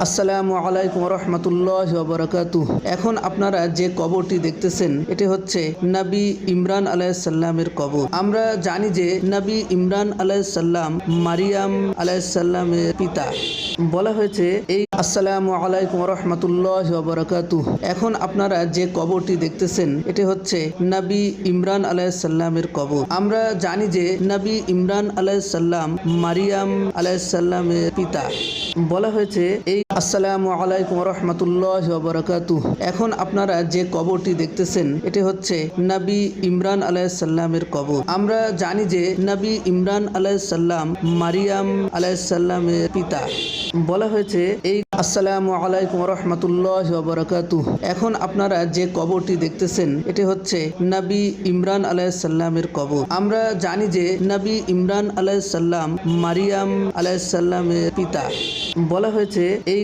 আসসালামু আলাইকুম রহমতুল্লাহ বারাকাতুহ। এখন আপনারা যে কবরটি দেখতেছেন এটি হচ্ছে নবী ইমরান আলাইহিস সালামের কবর। আমরা জানি যে নবী ইমরান আলাইহিস সালাম মারিয়াম আলাইহিস সালামের পিতা। বলা হয়েছে এই আসসালামু আলাইকুম রহমতুল্লাহ বারাকাতুহ। এখন আপনারা যে কবরটি দেখতেছেন এটি হচ্ছে নবী ইমরান আলাইহিস সালামের কবর। আমরা জানি যে নবী ইমরান আলাইহিস সালাম মারিয়াম আলাইহিস সালামের পিতা। বলা হয়েছে এই আসসালামু আলাইকুম রহমতুল্লাহ বারাকাতুহ। এখন আপনারা যে কবরটি দেখতেছেন এটি হচ্ছে নবী ইমরান আলাইহিস সালামের কবর। আমরা জানি যে নবী ইমরান আলাইহিস সালাম মারিয়াম আলাইহিস সালামের পিতা। বলা হয়েছে এই আসসালামু আলাইকুম রহমতুল্লাহ বারাকাতুহ। এখন আপনারা যে কবরটি দেখতেছেন এটি হচ্ছে নবী ইমরান আলাইহিস সালামের কবর। আমরা জানি যে নবী ইমরান আলাইহিস সালাম মারিয়াম আলাইহিস সালামের পিতা। বলা হয়েছে এই